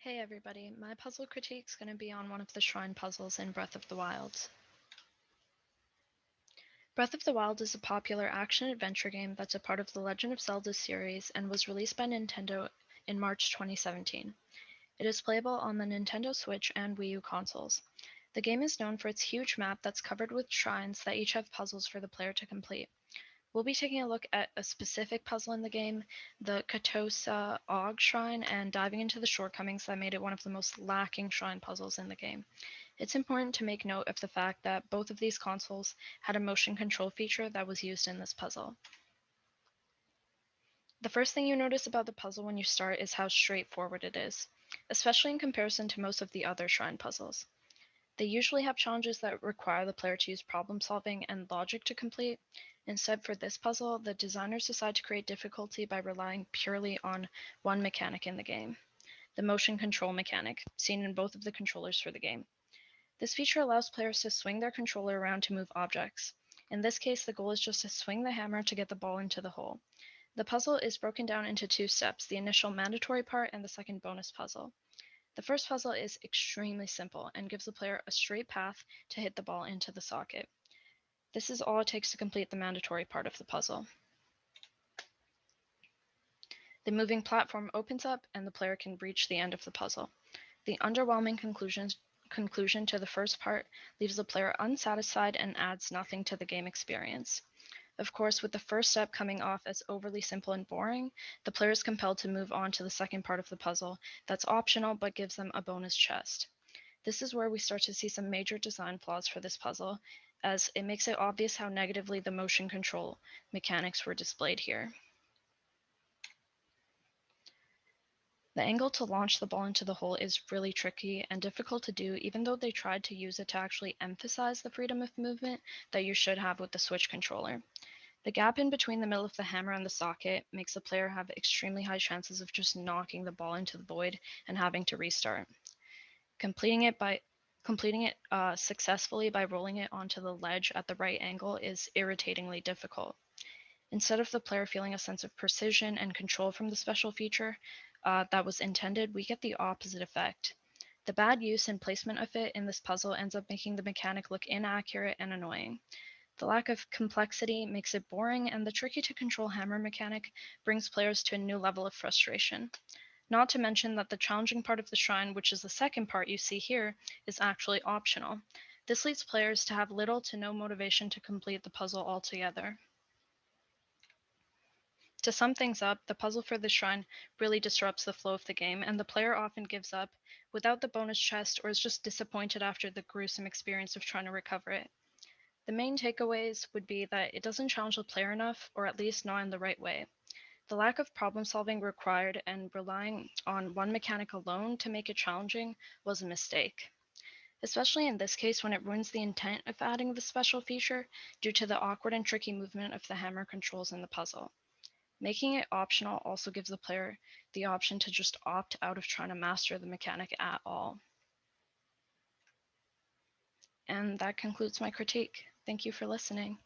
Hey everybody, my puzzle critique is going to be on one of the shrine puzzles in Breath of the Wild. Breath of the Wild is a popular action-adventure game that's a part of the Legend of Zelda series and was released by Nintendo in March 2017. It is playable on the Nintendo Switch and Wii U consoles. The game is known for its huge map that's covered with shrines that each have puzzles for the player to complete. We'll be taking a look at a specific puzzle in the game, the Katosa Og Shrine, and diving into the shortcomings that made it one of the most lacking shrine puzzles in the game. It's important to make note of the fact that both of these consoles had a motion control feature that was used in this puzzle. The first thing you notice about the puzzle when you start is how straightforward it is, especially in comparison to most of the other shrine puzzles. They usually have challenges that require the player to use problem solving and logic to complete. Instead, for this puzzle, the designers decide to create difficulty by relying purely on one mechanic in the game, the motion control mechanic, seen in both of the controllers for the game. This feature allows players to swing their controller around to move objects. In this case, the goal is just to swing the hammer to get the ball into the hole. The puzzle is broken down into two steps, the initial mandatory part and the second bonus puzzle. The first puzzle is extremely simple and gives the player a straight path to hit the ball into the socket. This is all it takes to complete the mandatory part of the puzzle. The moving platform opens up and the player can reach the end of the puzzle. The underwhelming conclusion to the first part leaves the player unsatisfied and adds nothing to the game experience. Of course, with the first step coming off as overly simple and boring, the player is compelled to move on to the second part of the puzzle that's optional but gives them a bonus chest. This is where we start to see some major design flaws for this puzzle, as it makes it obvious how negatively the motion control mechanics were displayed here. The angle to launch the ball into the hole is really tricky and difficult to do, even though they tried to use it to actually emphasize the freedom of movement that you should have with the Switch controller. The gap in between the middle of the hammer and the socket makes the player have extremely high chances of just knocking the ball into the void and having to restart. Completing it successfully by rolling it onto the ledge at the right angle is irritatingly difficult. Instead of the player feeling a sense of precision and control from the special feature that was intended, we get the opposite effect. The bad use and placement of it in this puzzle ends up making the mechanic look inaccurate and annoying. The lack of complexity makes it boring, and the tricky to control hammer mechanic brings players to a new level of frustration. Not to mention that the challenging part of the shrine, which is the second part you see here, is actually optional. This leads players to have little to no motivation to complete the puzzle altogether. To sum things up, the puzzle for this shrine really disrupts the flow of the game, and the player often gives up without the bonus chest or is just disappointed after the gruesome experience of trying to recover it. The main takeaways would be that it doesn't challenge the player enough, or at least not in the right way. The lack of problem solving required and relying on one mechanic alone to make it challenging was a mistake. Especially in this case when it ruins the intent of adding the special feature due to the awkward and tricky movement of the hammer controls in the puzzle. Making it optional also gives the player the option to just opt out of trying to master the mechanic at all. And that concludes my critique. Thank you for listening.